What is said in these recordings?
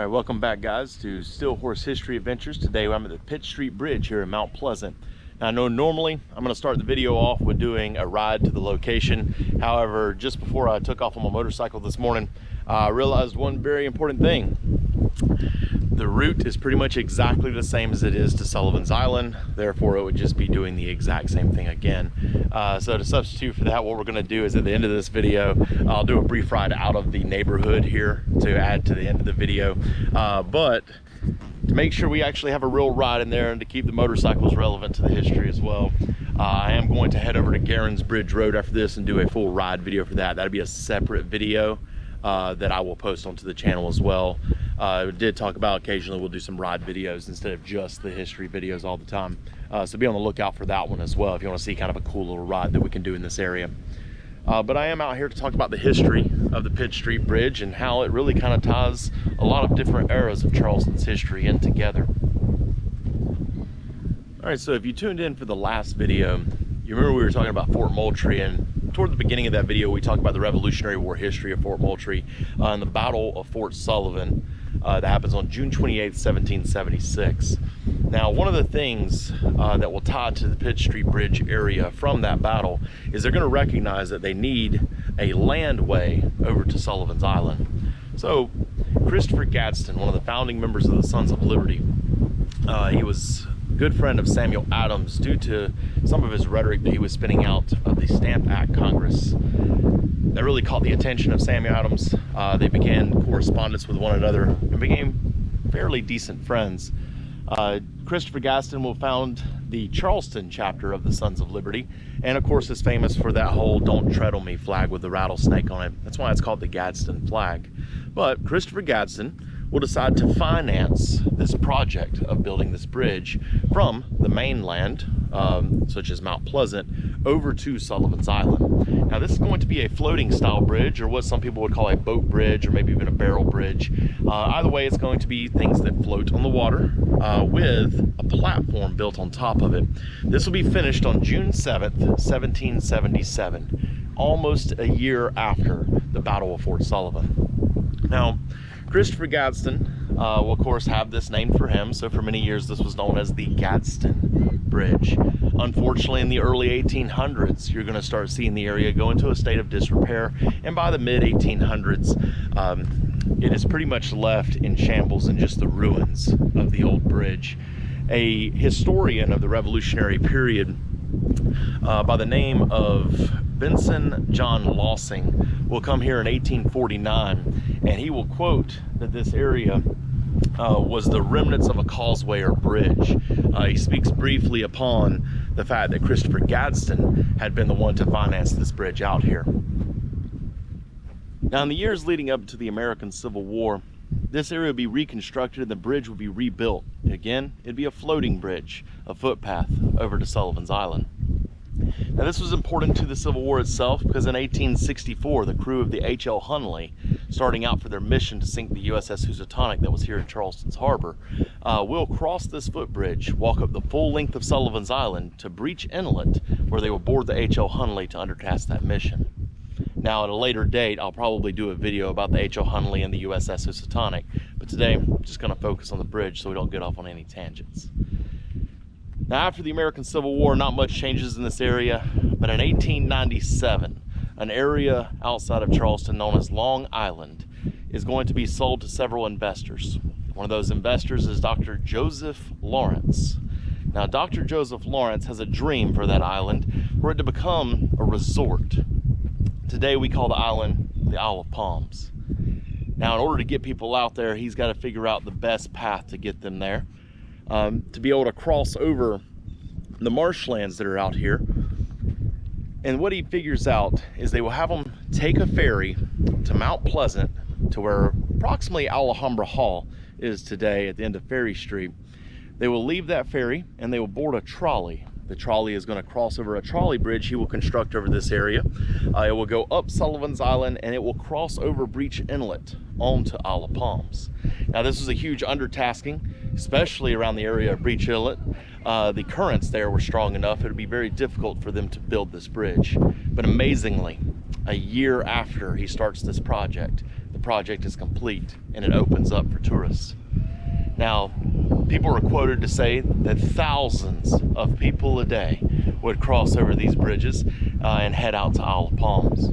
All right, welcome back, guys, to Still Horse History Adventures. Today I'm at the Pitt Street Bridge here in Mount Pleasant. Now, I know normally I'm going to start the video off with doing a ride to the location. However, just before I took off on my motorcycle this morning, I realized one very important thing. The route is pretty much exactly the same as it is to Sullivan's Island. Therefore, it would just be doing the exact same thing again. So to substitute for that, what we're going to do is at the end of this video, I'll do a brief ride out of the neighborhood here to add to the end of the video. But to make sure we actually have a real ride in there and to keep the motorcycles relevant to the history as well, I am going to head over to Garron's Bridge Road after this and do a full ride video for that. That'll be a separate video that I will post onto the channel as well. We did talk about occasionally we'll do some ride videos instead of just the history videos all the time. So be on the lookout for that one as well if you want to see kind of a cool little ride that we can do in this area. But I am out here to talk about the history of the Pitt Street Bridge and how it really kind of ties a lot of different eras of Charleston's history in together. All right, so if you tuned in for the last video, you remember we were talking about Fort Moultrie, and toward the beginning of that video we talked about the Revolutionary War history of Fort Moultrie and the Battle of Fort Sullivan that happens on June 28, 1776. Now, one of the things that will tie to the Pitt Street Bridge area from that battle is they're going to recognize that they need a landway over to Sullivan's Island. So Christopher Gadsden, one of the founding members of the Sons of Liberty, he was a good friend of Samuel Adams due to some of his rhetoric that he was spinning out of the Stamp Act Congress. That really caught the attention of Samuel Adams. They began correspondence with one another and became fairly decent friends. Christopher Gadsden will found the Charleston chapter of the Sons of Liberty, and of course is famous for that whole "Don't Tread on Me" flag with the rattlesnake on it. That's why it's called the Gadsden flag. But Christopher Gadsden will decide to finance this project of building this bridge from the mainland, such as Mount Pleasant, over to Sullivan's Island. Now, this is going to be a floating style bridge, or what some people would call a boat bridge, or maybe even a barrel bridge. Either way, it's going to be things that float on the water with a platform built on top of it. This will be finished on June 7th, 1777, almost a year after the Battle of Fort Sullivan. Now, Christopher Gadsden will of course have this named for him, so for many years this was known as the Gadsden Bridge. Unfortunately, in the early 1800s, you're going to start seeing the area go into a state of disrepair, and by the mid-1800s, it is pretty much left in shambles and just the ruins of the old bridge. A historian of the Revolutionary period by the name of Benson John Lossing will come here in 1849, and he will quote that this area was the remnants of a causeway or bridge. He speaks briefly upon the fact that Christopher Gadsden had been the one to finance this bridge out here. Now, in the years leading up to the American Civil War, this area would be reconstructed and the bridge would be rebuilt. Again, it'd be a floating bridge, a footpath over to Sullivan's Island. Now, this was important to the Civil War itself because in 1864, the crew of the H.L. Hunley, starting out for their mission to sink the USS Housatonic that was here in Charleston's harbor, will cross this footbridge, walk up the full length of Sullivan's Island to Breach Inlet, where they will board the H.L. Hunley to undertake that mission. Now, at a later date, I'll probably do a video about the H.L. Hunley and the USS Housatonic, but today I'm just going to focus on the bridge so we don't get off on any tangents. Now, after the American Civil War, not much changes in this area, but in 1897, an area outside of Charleston known as Long Island is going to be sold to several investors. One of those investors is Dr. Joseph Lawrence. Now, Dr. Joseph Lawrence has a dream for that island for it to become a resort. Today, we call the island the Isle of Palms. Now, in order to get people out there, he's got to figure out the best path to get them there. To be able to cross over the marshlands that are out here. And what he figures out is they will have them take a ferry to Mount Pleasant, to where approximately Alhambra Hall is today at the end of Ferry Street. They will leave that ferry and they will board a trolley. The trolley is going to cross over a trolley bridge he will construct over this area. It will go up Sullivan's Island and it will cross over Breach Inlet onto Isle of Palms. Now, this was a huge undertaking, especially around the area of Breach Inlet. The currents there were strong enough it would be very difficult for them to build this bridge. But amazingly, a year after he starts this project, the project is complete and it opens up for tourists. Now, people are quoted to say that thousands of people a day would cross over these bridges and head out to Isle of Palms.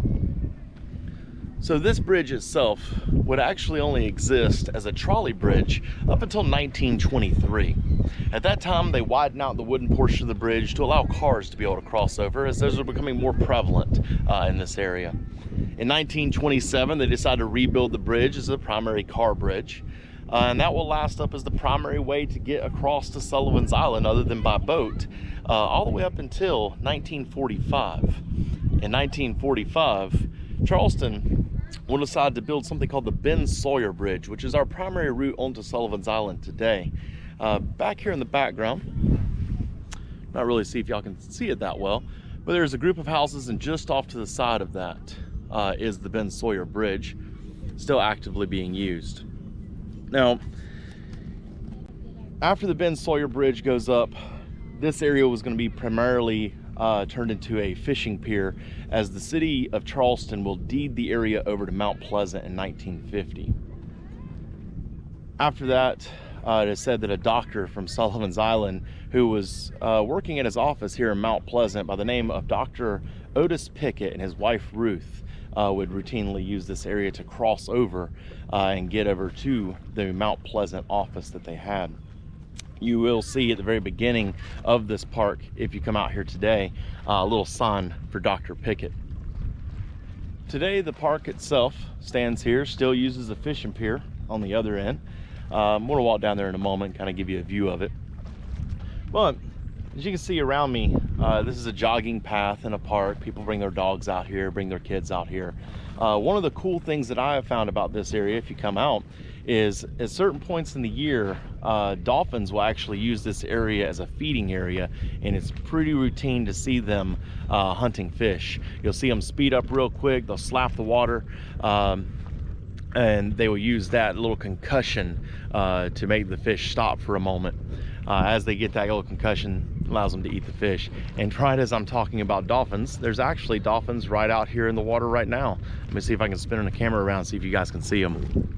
So this bridge itself would actually only exist as a trolley bridge up until 1923. At that time, they widened out the wooden portion of the bridge to allow cars to be able to cross over, as those were becoming more prevalent in this area. In 1927, they decided to rebuild the bridge as a primary car bridge. And that will last up as the primary way to get across to Sullivan's Island other than by boat, all the way up until 1945. In 1945, Charleston will decide to build something called the Ben Sawyer Bridge, which is our primary route onto Sullivan's Island today. Back here in the background, not really see if y'all can see it that well, but there's a group of houses, and just off to the side of that is the Ben Sawyer Bridge, still actively being used. Now, after the Ben Sawyer Bridge goes up, this area was going to be primarily turned into a fishing pier, as the city of Charleston will deed the area over to Mount Pleasant in 1950. After that, it is said that a doctor from Sullivan's Island, who was working at his office here in Mount Pleasant by the name of Dr. Otis Pickett, and his wife Ruth, would routinely use this area to cross over and get over to the Mount Pleasant office that they had. You will see at the very beginning of this park, if you come out here today, a little sign for Dr. Pickett. Today, the park itself stands here, still uses a fishing pier on the other end. I'm going to walk down there in a moment and kind of give you a view of it. But as you can see around me, this is a jogging path in a park. People bring their dogs out here, bring their kids out here. One of the cool things that I have found about this area, if you come out, is at certain points in the year, dolphins will actually use this area as a feeding area, and it's pretty routine to see them hunting fish. You'll see them speed up real quick, they'll slap the water, and they will use that little concussion to make the fish stop for a moment. As they get that little concussion, allows them to eat the fish. And right as I'm talking about dolphins, there's actually dolphins right out here in the water right now. Let me see if I can spin the camera around, see if you guys can see them.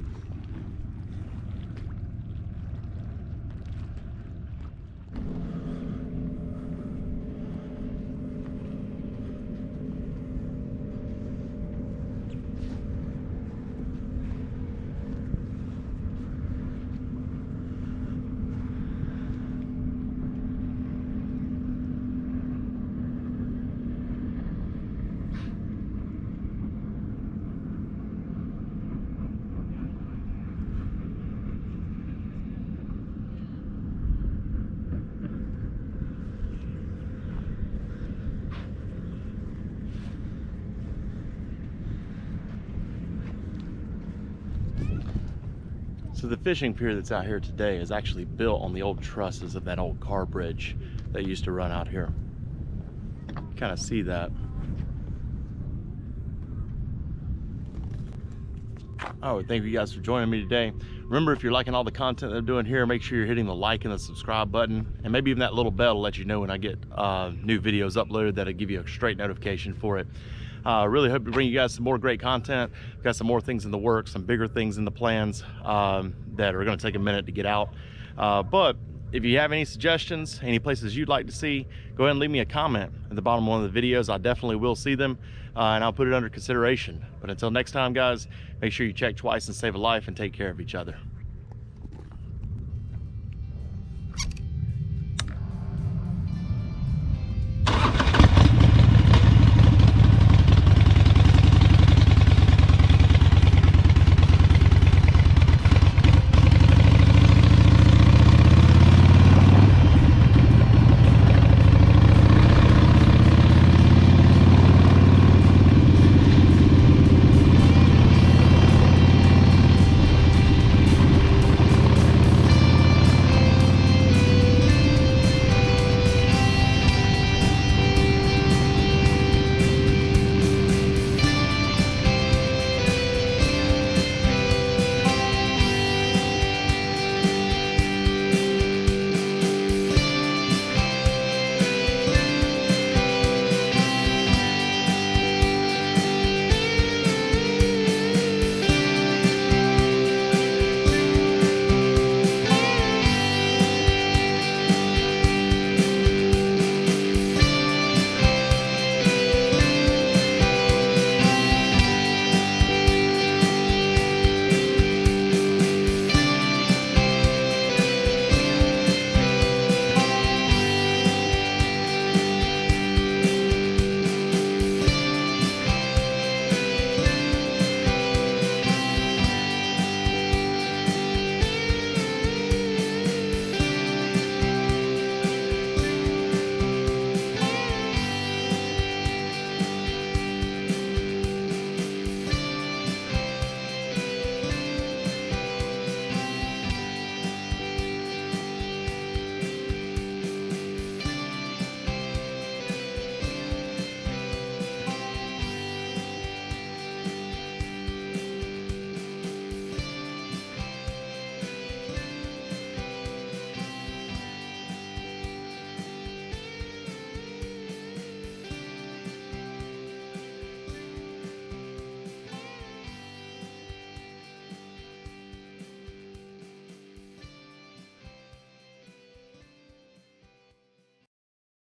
So the fishing pier that's out here today is actually built on the old trusses of that old car bridge that used to run out here. Kind of see that. Oh, thank you guys for joining me today. Remember, if you're liking all the content that I'm doing here, make sure you're hitting the like and the subscribe button, and maybe even that little bell to let you know when I get new videos uploaded. That'll give you a straight notification for it. Really hope to bring you guys some more great content. We've got some more things in the works, some bigger things in the plans that are going to take a minute to get out. But if you have any suggestions, any places you'd like to see, go ahead and leave me a comment at the bottom of one of the videos. I definitely will see them, and I'll put it under consideration. But until next time, guys, make sure you check twice and save a life, and take care of each other.